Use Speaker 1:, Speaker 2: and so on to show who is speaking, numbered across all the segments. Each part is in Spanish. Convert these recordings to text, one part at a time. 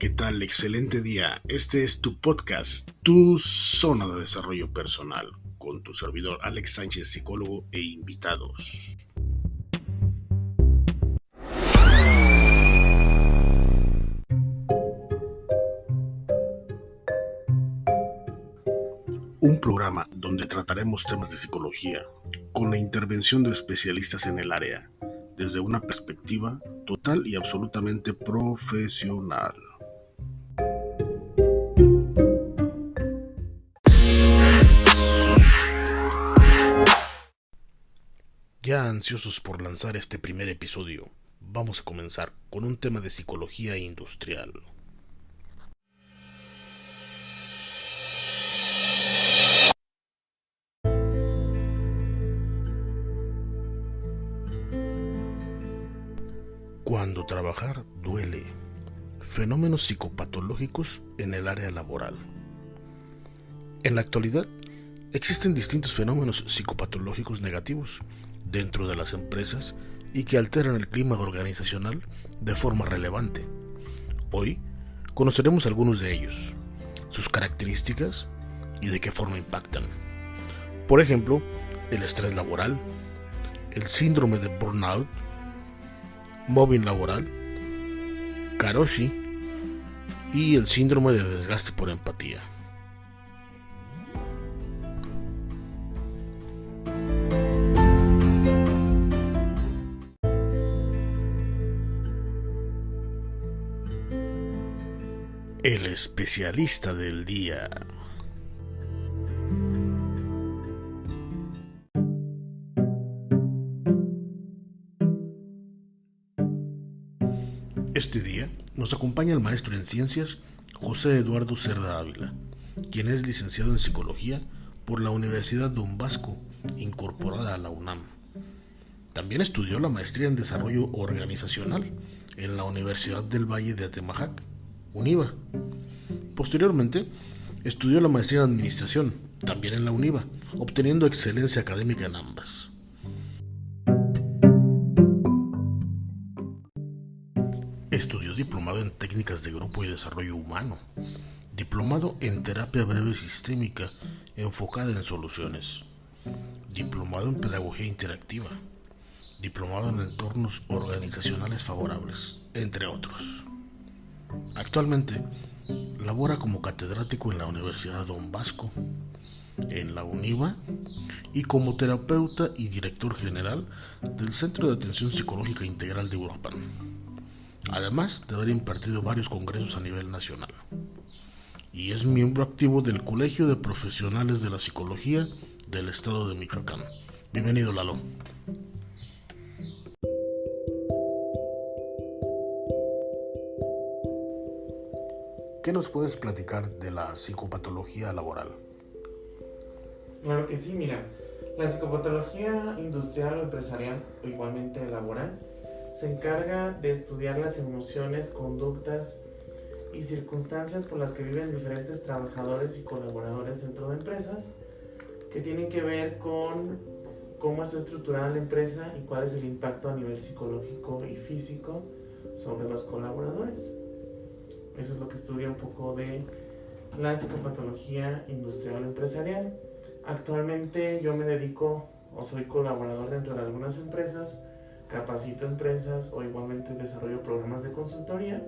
Speaker 1: ¿Qué tal? Excelente día. Este es tu podcast, tu zona de desarrollo personal, con tu servidor Alex Sánchez, psicólogo e invitados. Un programa donde trataremos temas de psicología, con la intervención de especialistas en el área, desde una perspectiva total y absolutamente profesional. Ya ansiosos por lanzar este primer episodio, vamos a comenzar con un tema de psicología industrial. Cuando trabajar duele. Fenómenos psicopatológicos en el área laboral. En la actualidad, existen distintos fenómenos psicopatológicos negativos dentro de las empresas y que alteran el clima organizacional de forma relevante. Hoy conoceremos algunos de ellos, sus características y de qué forma impactan. Por ejemplo, el estrés laboral, el síndrome de burnout, mobbing laboral, karoshi y el síndrome de desgaste por empatía. El especialista del día. Este día nos acompaña el maestro en ciencias José Eduardo Cerda Ávila, quien es licenciado en psicología por la Universidad Don Bosco, incorporada a la UNAM. También estudió la maestría en desarrollo organizacional en la Universidad del Valle de Atemajac, UNIVA. Posteriormente, estudió la maestría en administración, también en la UNIVA, obteniendo excelencia académica en ambas. Estudió diplomado en técnicas de grupo y desarrollo humano, diplomado en terapia breve sistémica enfocada en soluciones, diplomado en pedagogía interactiva, diplomado en entornos organizacionales favorables, entre otros. Actualmente, labora como catedrático en la Universidad Don Bosco, en la UNIVA y como terapeuta y director general del Centro de Atención Psicológica Integral de Uruapan, además de haber impartido varios congresos a nivel nacional. Y es miembro activo del Colegio de Profesionales de la Psicología del Estado de Michoacán. Bienvenido, Lalo. ¿Qué nos puedes platicar de la psicopatología laboral?
Speaker 2: Claro que sí, mira, la psicopatología industrial o empresarial, o igualmente laboral, se encarga de estudiar las emociones, conductas y circunstancias por las que viven diferentes trabajadores y colaboradores dentro de empresas, que tienen que ver con cómo está estructurada la empresa y cuál es el impacto a nivel psicológico y físico sobre los colaboradores. Eso es lo que estudia un poco de la psicopatología industrial o empresarial. Actualmente yo me dedico o soy colaborador dentro de algunas empresas, capacito empresas o igualmente desarrollo programas de consultoría,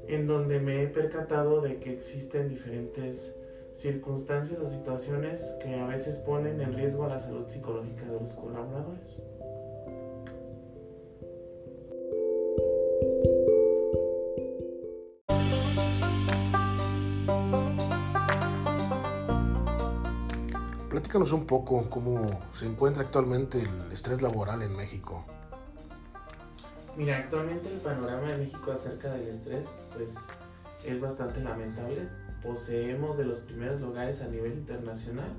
Speaker 2: en donde me he percatado de que existen diferentes circunstancias o situaciones que a veces ponen en riesgo la salud psicológica de los colaboradores.
Speaker 1: Platícanos un poco cómo se encuentra actualmente el estrés laboral en México.
Speaker 2: Mira, actualmente el panorama de México acerca del estrés pues es bastante lamentable. Poseemos de los primeros lugares a nivel internacional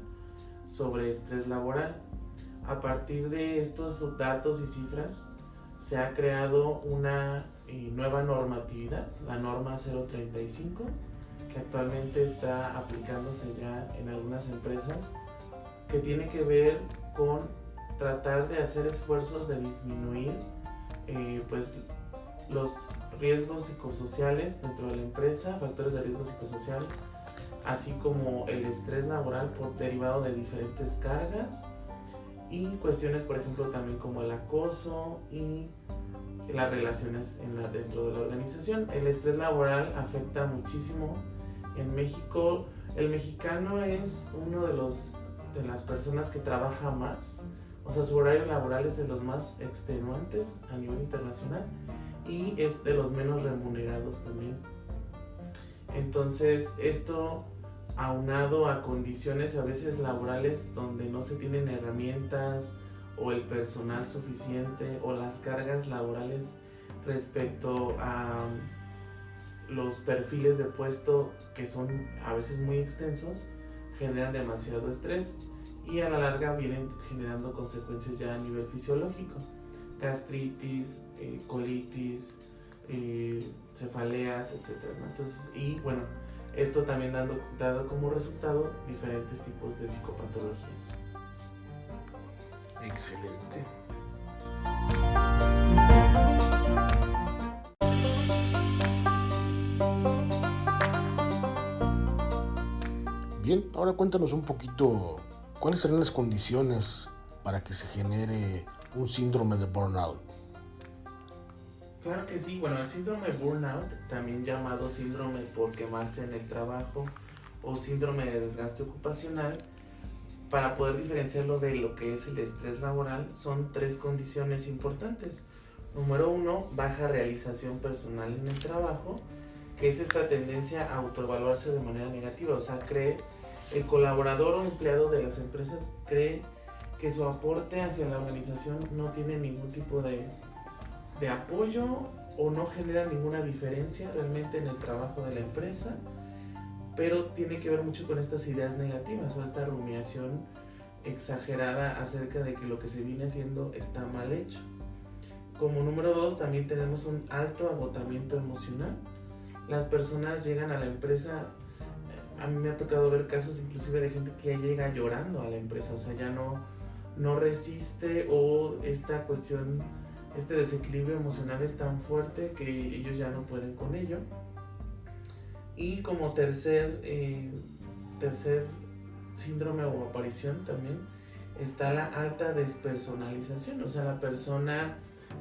Speaker 2: sobre estrés laboral. A partir de estos datos y cifras se ha creado una nueva normatividad, la norma 035, que actualmente está aplicándose ya en algunas empresas, que tiene que ver con tratar de hacer esfuerzos de disminuir pues los riesgos psicosociales dentro de la empresa, factores de riesgo psicosocial, así como el estrés laboral por derivado de diferentes cargas y cuestiones, por ejemplo, también como el acoso y las relaciones dentro de la organización. El estrés laboral afecta muchísimo. En México, el mexicano es uno de las personas que trabaja más, o sea, su horario laboral es de los más extenuantes a nivel internacional y es de los menos remunerados también. Entonces, esto aunado a condiciones a veces laborales donde no se tienen herramientas o el personal suficiente o las cargas laborales respecto a los perfiles de puesto que son a veces muy extensos, generan demasiado estrés y a la larga vienen generando consecuencias ya a nivel fisiológico, gastritis, colitis, cefaleas, etc. Entonces, y bueno, esto también dado como resultado diferentes tipos de psicopatologías.
Speaker 1: Excelente. Bien, ahora cuéntanos un poquito cuáles serían las condiciones para que se genere un síndrome de burnout.
Speaker 2: Claro que sí, bueno, el síndrome de burnout, también llamado síndrome por quemarse en el trabajo o síndrome de desgaste ocupacional, para poder diferenciarlo de lo que es el estrés laboral, son 3 condiciones importantes. Número 1, baja realización personal en el trabajo, que es esta tendencia a autoevaluarse de manera negativa, o sea, el colaborador o empleado de las empresas cree que su aporte hacia la organización no tiene ningún tipo de apoyo o no genera ninguna diferencia realmente en el trabajo de la empresa, pero tiene que ver mucho con estas ideas negativas o esta rumiación exagerada acerca de que lo que se viene haciendo está mal hecho. Como número 2, también tenemos un alto agotamiento emocional. Las personas llegan a la empresa, a mí me ha tocado ver casos inclusive de gente que ya llega llorando a la empresa, o sea, ya no resiste, o esta cuestión, este desequilibrio emocional es tan fuerte que ellos ya no pueden con ello. Y como tercer síndrome o aparición también está la alta despersonalización, o sea, la persona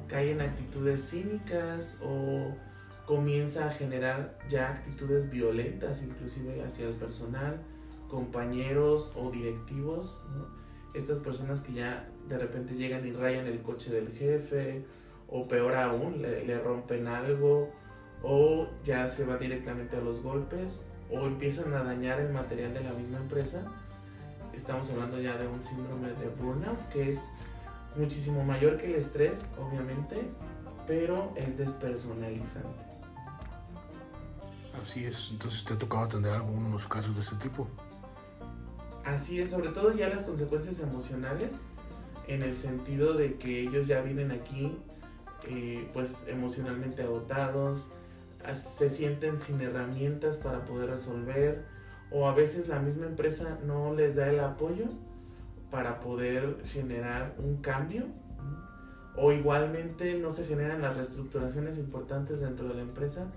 Speaker 2: cae en actitudes cínicas o comienza a generar ya actitudes violentas inclusive hacia el personal, compañeros o directivos, ¿no? Estas personas que ya de repente llegan y rayan el coche del jefe, o peor aún, le rompen algo, o ya se va directamente a los golpes, o empiezan a dañar el material de la misma empresa. Estamos hablando ya de un síndrome de burnout que es muchísimo mayor que el estrés, obviamente, pero es despersonalizante.
Speaker 1: Así es, entonces te ha tocado atender algunos casos de este tipo.
Speaker 2: Así es, sobre todo ya las consecuencias emocionales, en el sentido de que ellos ya vienen aquí pues emocionalmente agotados, se sienten sin herramientas para poder resolver, o a veces la misma empresa no les da el apoyo para poder generar un cambio, o igualmente no se generan las reestructuraciones importantes dentro de la empresa.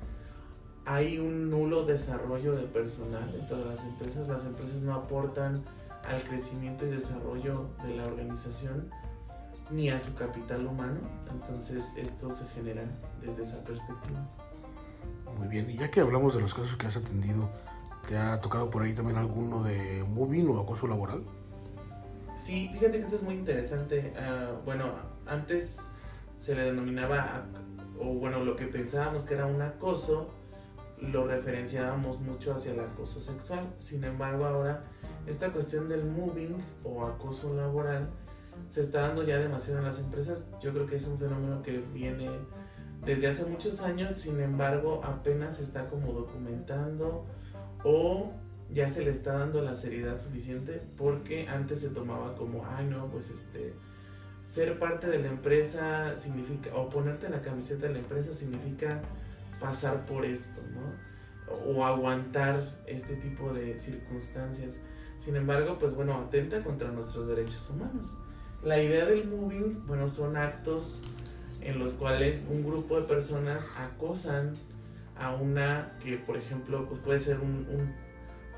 Speaker 2: Hay un nulo desarrollo de personal dentro de las empresas no aportan al crecimiento y desarrollo de la organización ni a su capital humano, entonces esto se genera desde esa perspectiva.
Speaker 1: Muy bien, y ya que hablamos de los casos que has atendido, ¿te ha tocado por ahí también alguno de mobbing o acoso laboral?
Speaker 2: Sí, fíjate que esto es muy interesante. Bueno, antes se le denominaba, o bueno, lo que pensábamos que era un acoso, lo referenciábamos mucho hacia el acoso sexual. Sin embargo, ahora esta cuestión del mobbing o acoso laboral se está dando ya demasiado en las empresas. Yo creo que es un fenómeno que viene desde hace muchos años, sin embargo apenas se está como documentando o ya se le está dando la seriedad suficiente, porque antes se tomaba como, ay no, pues ser parte de la empresa significa, o ponerte en la camiseta de la empresa significa pasar por esto, ¿no? O aguantar este tipo de circunstancias. Sin embargo, pues bueno, atenta contra nuestros derechos humanos. La idea del mobbing, bueno, son actos en los cuales un grupo de personas acosan a una que, por ejemplo, pues puede ser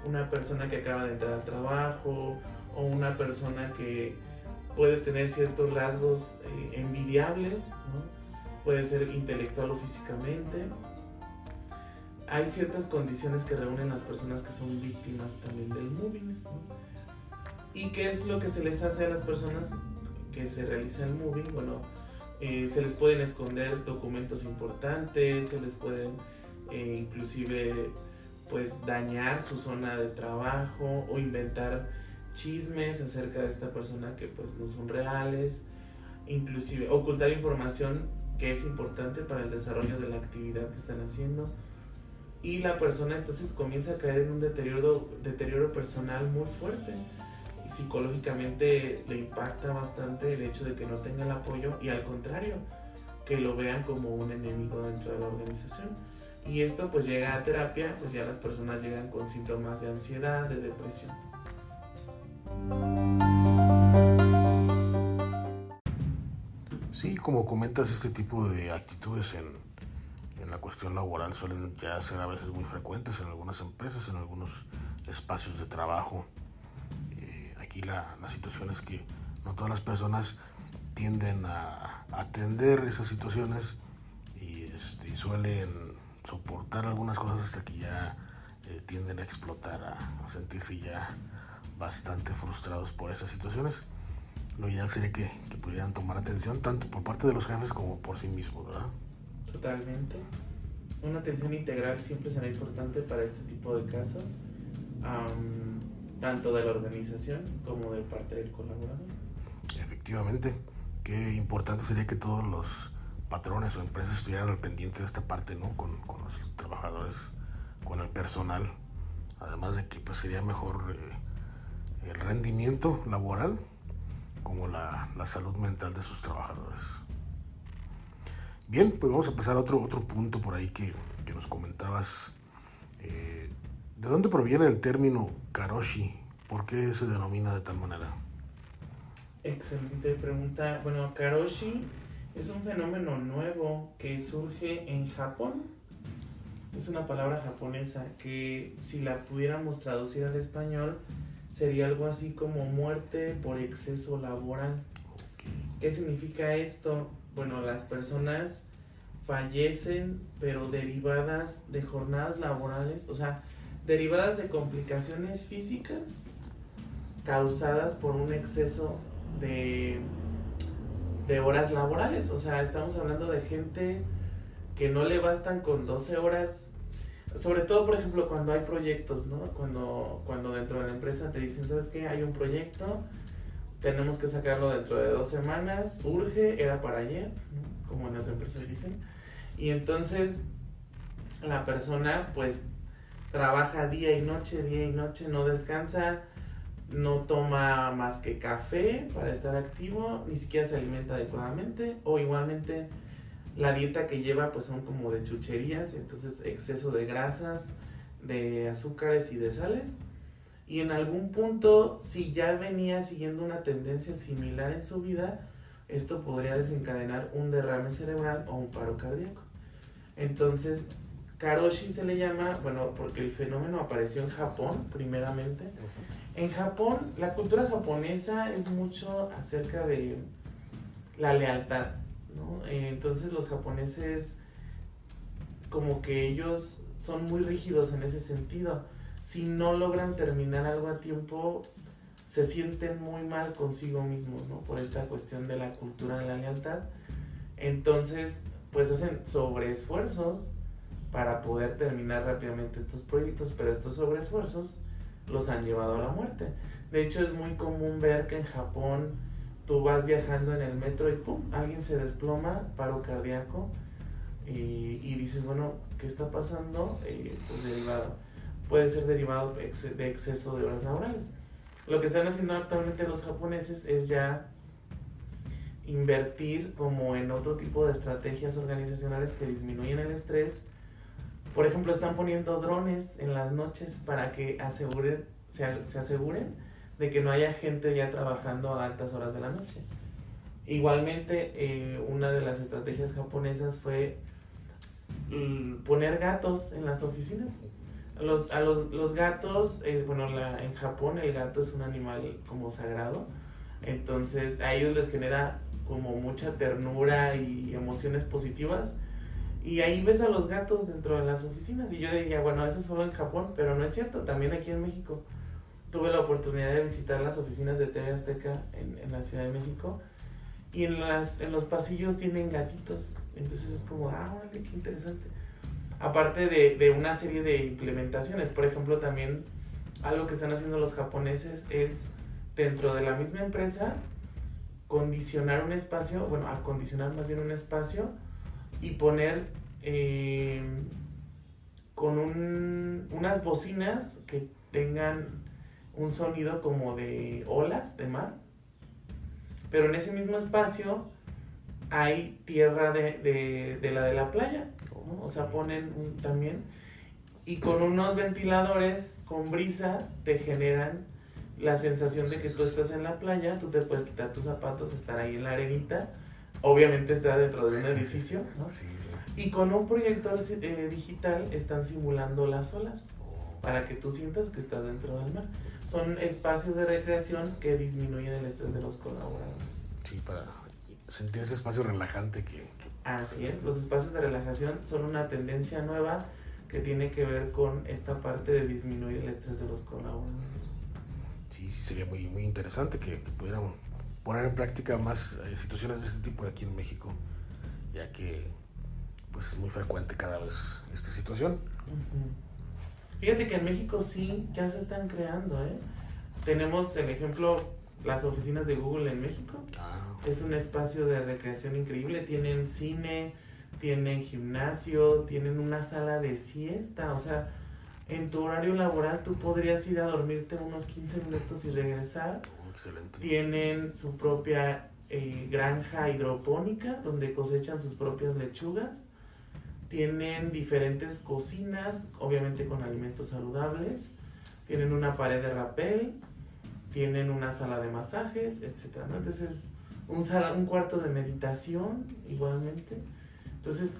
Speaker 2: una persona que acaba de entrar al trabajo, o una persona que puede tener ciertos rasgos envidiables, ¿no? Puede ser intelectual o físicamente. Hay ciertas condiciones que reúnen las personas que son víctimas también del mobbing, ¿no? ¿Y qué es lo que se les hace a las personas que se realiza el mobbing? Bueno, se les pueden esconder documentos importantes, se les pueden inclusive pues dañar su zona de trabajo o inventar chismes acerca de esta persona que pues no son reales, inclusive ocultar información que es importante para el desarrollo de la actividad que están haciendo, y la persona entonces comienza a caer en un deterioro personal muy fuerte, y psicológicamente le impacta bastante el hecho de que no tenga el apoyo, y al contrario, que lo vean como un enemigo dentro de la organización. Y esto pues llega a terapia, pues ya las personas llegan con síntomas de ansiedad, de depresión.
Speaker 1: Sí, como comentas, este tipo de actitudes en la cuestión laboral suelen ya ser a veces muy frecuentes en algunas empresas, en algunos espacios de trabajo. Aquí la situación es que no todas las personas tienden a atender esas situaciones y suelen soportar algunas cosas hasta que ya tienden a explotar, a sentirse ya bastante frustrados por esas situaciones. Lo ideal sería que pudieran tomar atención tanto por parte de los jefes como por sí mismos, ¿verdad?
Speaker 2: Totalmente. Una atención integral siempre será importante para este tipo de casos, tanto de la organización como de parte del colaborador.
Speaker 1: Efectivamente, qué importante sería que todos los patrones o empresas estuvieran al pendiente de esta parte, ¿no? Con los trabajadores, con el personal, además de que pues sería mejor el rendimiento laboral como la salud mental de sus trabajadores. Bien, pues vamos a pasar a otro punto por ahí que nos comentabas. ¿De dónde proviene el término karoshi? ¿Por qué se denomina de tal manera?
Speaker 2: Excelente pregunta. Bueno, karoshi es un fenómeno nuevo que surge en Japón. Es una palabra japonesa que, si la pudiéramos traducir al español, sería algo así como muerte por exceso laboral. ¿Qué significa esto? Bueno, las personas fallecen, pero derivadas de jornadas laborales, o sea, derivadas de complicaciones físicas causadas por un exceso de horas laborales. O sea, estamos hablando de gente que no le bastan con 12 horas, sobre todo, por ejemplo, cuando hay proyectos, ¿no? Cuando dentro de la empresa te dicen, ¿sabes qué? Hay un proyecto, tenemos que sacarlo dentro de 2 semanas, urge, era para ayer, ¿no? Como en las empresas dicen. Y entonces la persona pues trabaja día y noche, no descansa, no toma más que café para estar activo, ni siquiera se alimenta adecuadamente, o igualmente la dieta que lleva pues son como de chucherías, entonces exceso de grasas, de azúcares y de sales. Y en algún punto, si ya venía siguiendo una tendencia similar en su vida, esto podría desencadenar un derrame cerebral o un paro cardíaco. Entonces, karoshi se le llama, bueno, porque el fenómeno apareció en Japón primeramente. En Japón, la cultura japonesa es mucho acerca de la lealtad, ¿no? Entonces los japoneses, como que ellos son muy rígidos en ese sentido. Si no logran terminar algo a tiempo, se sienten muy mal consigo mismos, ¿no? Por esta cuestión de la cultura de la lealtad. Entonces, pues hacen sobreesfuerzos para poder terminar rápidamente estos proyectos, pero estos sobreesfuerzos los han llevado a la muerte. De hecho, es muy común ver que en Japón tú vas viajando en el metro y ¡pum!, alguien se desploma, paro cardíaco, y dices, bueno, ¿qué está pasando? Pues puede ser derivado de exceso de horas laborales. Lo que están haciendo actualmente los japoneses es ya invertir como en otro tipo de estrategias organizacionales que disminuyen el estrés. Por ejemplo, están poniendo drones en las noches para que se aseguren de que no haya gente ya trabajando a altas horas de la noche. Igualmente, una de las estrategias japonesas fue poner gatos en las oficinas. Los gatos, en Japón el gato es un animal como sagrado, entonces a ellos les genera como mucha ternura y emociones positivas, y ahí ves a los gatos dentro de las oficinas, y yo diría, bueno, eso es solo en Japón, pero no es cierto, también aquí en México. Tuve la oportunidad de visitar las oficinas de TV Azteca en la Ciudad de México, y en los pasillos tienen gatitos, entonces es como, vale, qué interesante. Aparte de una serie de implementaciones, por ejemplo, también algo que están haciendo los japoneses es, dentro de la misma empresa, acondicionar más bien un espacio y poner con unas bocinas que tengan un sonido como de olas de mar, pero en ese mismo espacio hay tierra de la playa, ¿no? O sea, ponen también, y con unos ventiladores con brisa te generan la sensación de que tú estás en la playa, tú te puedes quitar tus zapatos, estar ahí en la arenita, obviamente está dentro de un edificio, ¿no?
Speaker 1: Sí, sí.
Speaker 2: Y con un proyector digital están simulando las olas para que tú sientas que estás dentro del mar. Son espacios de recreación que disminuyen el estrés de los colaboradores.
Speaker 1: Sí, para sentir ese espacio relajante
Speaker 2: Así es, los espacios de relajación son una tendencia nueva que tiene que ver con esta parte de disminuir el estrés de los colaboradores.
Speaker 1: Sí, sería muy, muy interesante que pudiéramos poner en práctica más situaciones de este tipo aquí en México, ya que pues es muy frecuente cada vez esta situación.
Speaker 2: Uh-huh. Fíjate que en México sí, ya se están creando, ¿eh? Tenemos el ejemplo, las oficinas de Google en México. Es un espacio de recreación increíble, tienen cine, tienen gimnasio, tienen una sala de siesta, o sea, en tu horario laboral tú podrías ir a dormirte unos 15 minutos y regresar.
Speaker 1: Excelente.
Speaker 2: Tienen su propia granja hidropónica donde cosechan sus propias lechugas. Tienen diferentes cocinas, obviamente con alimentos saludables. Tienen una pared de rapel, tienen una sala de masajes, etc., ¿no? Entonces, un cuarto de meditación igualmente. Entonces,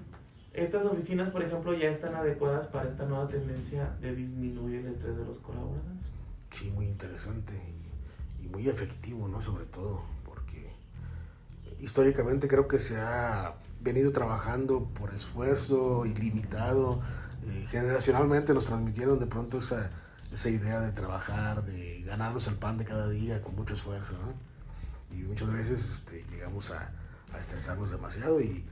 Speaker 2: estas oficinas, por ejemplo, ya están adecuadas para esta nueva tendencia de disminuir el estrés de los colaboradores.
Speaker 1: Sí, muy interesante y muy efectivo, ¿no? Sobre todo porque históricamente creo que se ha venido trabajando por esfuerzo ilimitado. Generacionalmente nos transmitieron de pronto esa idea de trabajar, de ganarnos el pan de cada día con mucho esfuerzo, ¿no? Y muchas veces llegamos a estresarnos demasiado y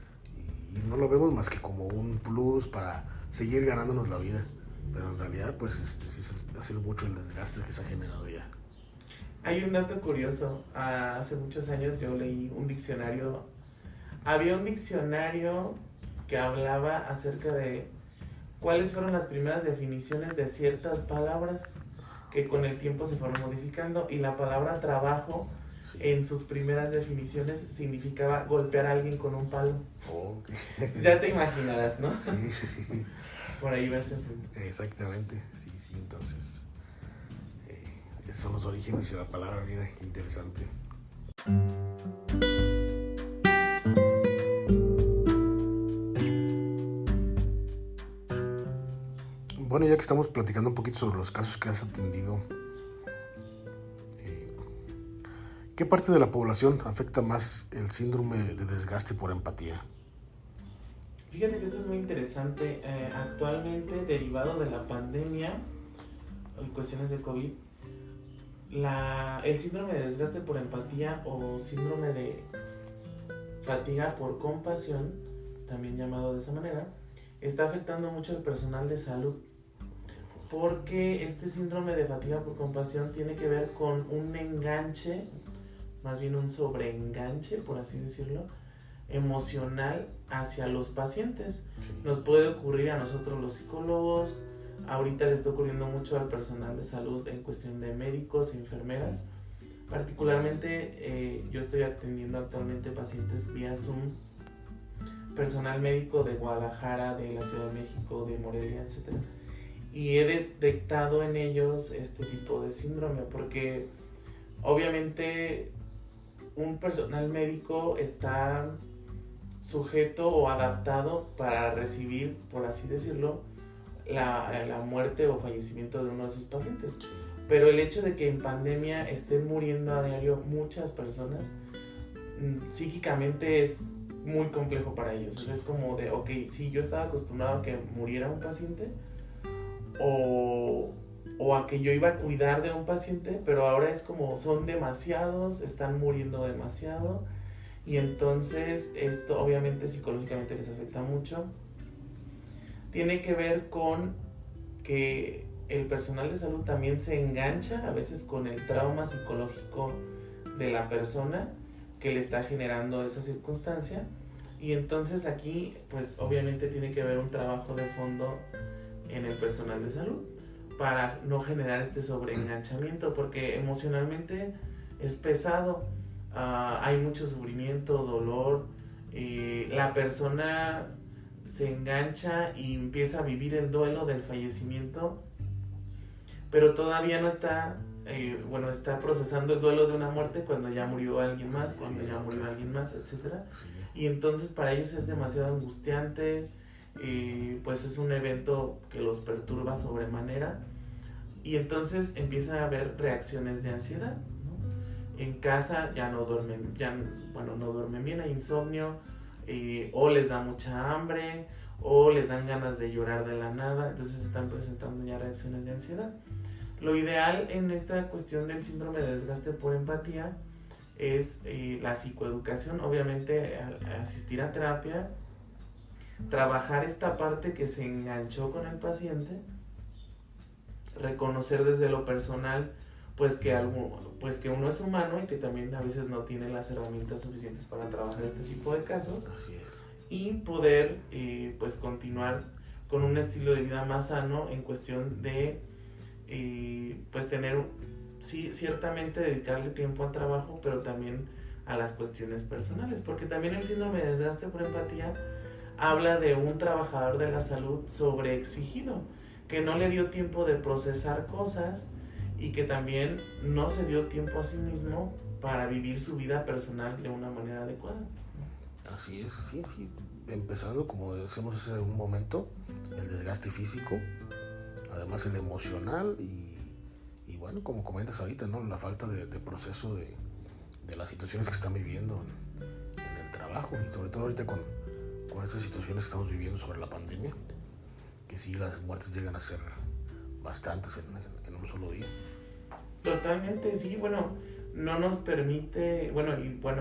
Speaker 1: no lo vemos más que como un plus para seguir ganándonos la vida, pero en realidad pues sí ha sido mucho el desgaste que se ha generado ya.
Speaker 2: Hay un dato curioso. Hace muchos años yo leí un diccionario. Había un diccionario que hablaba acerca de cuáles fueron las primeras definiciones de ciertas palabras que con el tiempo se fueron modificando, y la palabra trabajo, sí, en sus primeras definiciones significaba golpear a alguien con un palo. Okay. Ya te imaginarás, ¿no?
Speaker 1: Sí, sí.
Speaker 2: Por ahí va ese asunto.
Speaker 1: Exactamente, sí, entonces esos son los orígenes de la palabra, mira, qué interesante. Bueno, ya que estamos platicando un poquito sobre los casos que has atendido, ¿qué parte de la población afecta más el síndrome de desgaste por empatía?
Speaker 2: Fíjate que esto es muy interesante. Actualmente, derivado de la pandemia, en cuestiones de COVID, el síndrome de desgaste por empatía o síndrome de fatiga por compasión, también llamado de esa manera, está afectando mucho al personal de salud, porque este síndrome de fatiga por compasión tiene que ver con un enganche, más bien un sobreenganche, por así decirlo, emocional hacia los pacientes. Sí. Nos puede ocurrir a nosotros los psicólogos, ahorita le está ocurriendo mucho al personal de salud en cuestión de médicos y enfermeras. Particularmente yo estoy atendiendo actualmente pacientes vía Zoom, personal médico de Guadalajara, de la Ciudad de México, de Morelia, etc. Y he detectado en ellos este tipo de síndrome, porque obviamente un personal médico está sujeto o adaptado para recibir, por así decirlo, la muerte o fallecimiento de uno de sus pacientes. Pero el hecho de que en pandemia estén muriendo a diario muchas personas, psíquicamente es muy complejo para ellos. O sea, es como de, ok, sí, yo estaba acostumbrado a que muriera un paciente o a que yo iba a cuidar de un paciente, pero ahora es como son demasiados, están muriendo demasiado, y entonces esto obviamente psicológicamente les afecta mucho. Tiene que ver con que el personal de salud también se engancha a veces con el trauma psicológico de la persona que le está generando esa circunstancia, y entonces aquí pues obviamente tiene que haber un trabajo de fondo en el personal de salud para no generar este sobreenganchamiento, porque emocionalmente es pesado. Hay mucho sufrimiento, dolor, la persona se engancha y empieza a vivir el duelo del fallecimiento, pero todavía no está, está procesando el duelo de una muerte cuando ya murió alguien más, cuando ya murió alguien más, etcétera. Y entonces para ellos es demasiado angustiante, pues es un evento que los perturba sobremanera, y entonces empieza a haber reacciones de ansiedad, ¿no? En casa ya no duermen, no duermen bien, hay insomnio, o les da mucha hambre, o les dan ganas de llorar de la nada, entonces están presentando ya reacciones de ansiedad. Lo ideal en esta cuestión del síndrome de desgaste por empatía es la psicoeducación, obviamente asistir a terapia, trabajar esta parte que se enganchó con el paciente, reconocer desde lo personal pues que uno es humano y que también a veces no tiene las herramientas suficientes para trabajar este tipo de casos.
Speaker 1: Así es.
Speaker 2: Y poder pues continuar con un estilo de vida más sano en cuestión de pues tener, sí, ciertamente dedicarle tiempo al trabajo, pero también a las cuestiones personales, porque también el síndrome de desgaste por empatía habla de un trabajador de la salud sobreexigido, que no le dio tiempo de procesar cosas y que también no se dio tiempo a sí mismo para vivir su vida personal de una manera adecuada.
Speaker 1: Así es, sí. Empezando, como decíamos hace un momento, el desgaste físico, además el emocional y bueno, como comentas ahorita, ¿no? La falta de proceso de las situaciones que están viviendo en el trabajo, y sobre todo ahorita con estas situaciones que estamos viviendo sobre la pandemia, que sí, las muertes llegan a ser bastantes en un solo día.
Speaker 2: Totalmente, sí, no nos permite,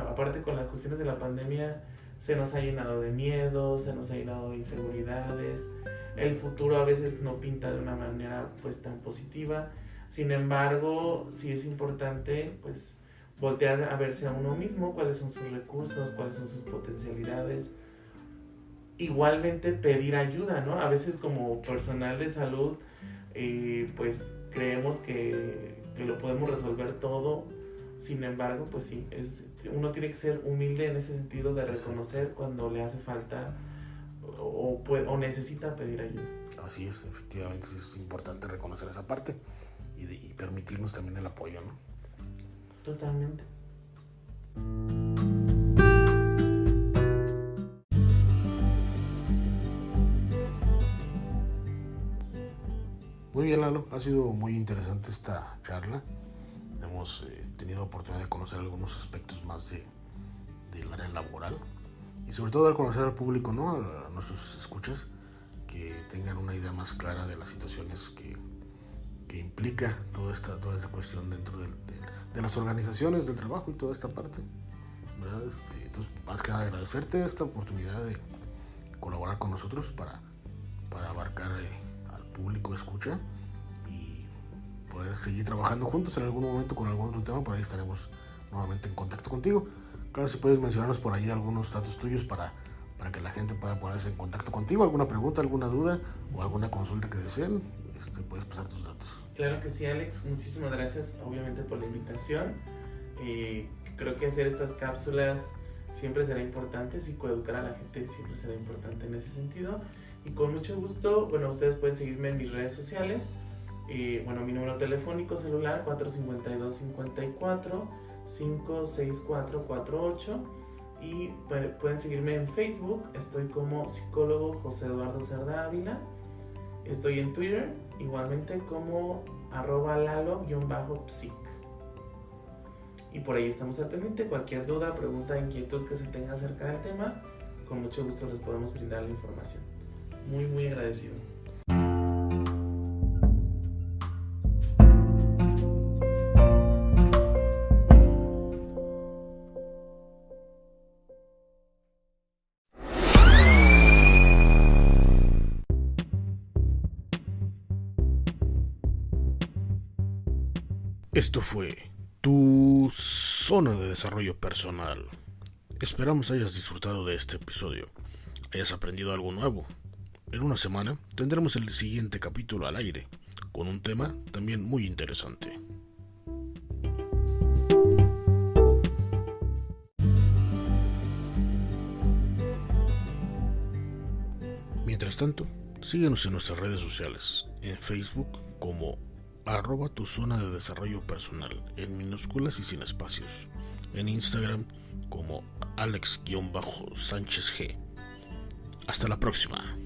Speaker 2: aparte con las cuestiones de la pandemia se nos ha llenado de miedo, se nos ha llenado de inseguridades, el futuro a veces no pinta de una manera pues tan positiva. Sin embargo, sí es importante pues voltear a verse a uno mismo, cuáles son sus recursos, cuáles son sus potencialidades. Igualmente pedir ayuda, ¿no? A veces como personal de salud pues creemos que lo podemos resolver todo. Sin embargo, pues sí, uno tiene que ser humilde en ese sentido de reconocer cuando le hace falta o necesita pedir ayuda.
Speaker 1: Así es, efectivamente, sí es importante reconocer esa parte y permitirnos también el apoyo, ¿no?
Speaker 2: Totalmente.
Speaker 1: Muy bien, Lalo, ha sido muy interesante esta charla. Hemos tenido la oportunidad de conocer algunos aspectos más del área laboral y sobre todo al conocer al público, ¿no? A nuestros escuchas, que tengan una idea más clara de las situaciones que implica toda esta cuestión dentro de las organizaciones del trabajo y toda esta parte, ¿verdad? Entonces, más que nada agradecerte esta oportunidad de colaborar con nosotros para abarcar al público escucha y poder seguir trabajando juntos en algún momento con algún otro tema. Por ahí estaremos nuevamente en contacto contigo. Claro, si puedes mencionarnos por ahí algunos datos tuyos para que la gente pueda ponerse en contacto contigo, alguna pregunta, alguna duda o alguna consulta que deseen, puedes pasar tus datos.
Speaker 2: Claro que sí, Alex, muchísimas gracias obviamente por la invitación. Creo que hacer estas cápsulas siempre será importante, psicoeducar a la gente siempre será importante en ese sentido, y con mucho gusto, ustedes pueden seguirme en mis redes sociales, mi número telefónico celular 452-54 56448 y pueden seguirme en Facebook. Estoy como psicólogo José Eduardo Cerda Ávila. Estoy en Twitter igualmente como @lalo_psic. Y por ahí estamos al pendiente. Cualquier duda, pregunta, inquietud que se tenga acerca del tema, con mucho gusto les podemos brindar la información. Muy, muy agradecido.
Speaker 1: Esto fue tu zona de desarrollo personal. Esperamos hayas disfrutado de este episodio, hayas aprendido algo nuevo. En una semana tendremos el siguiente capítulo al aire, con un tema también muy interesante. Mientras tanto, síguenos en nuestras redes sociales, en Facebook como @tu zona de desarrollo personal, en minúsculas y sin espacios, en Instagram como Alex_SánchezG. Hasta la próxima.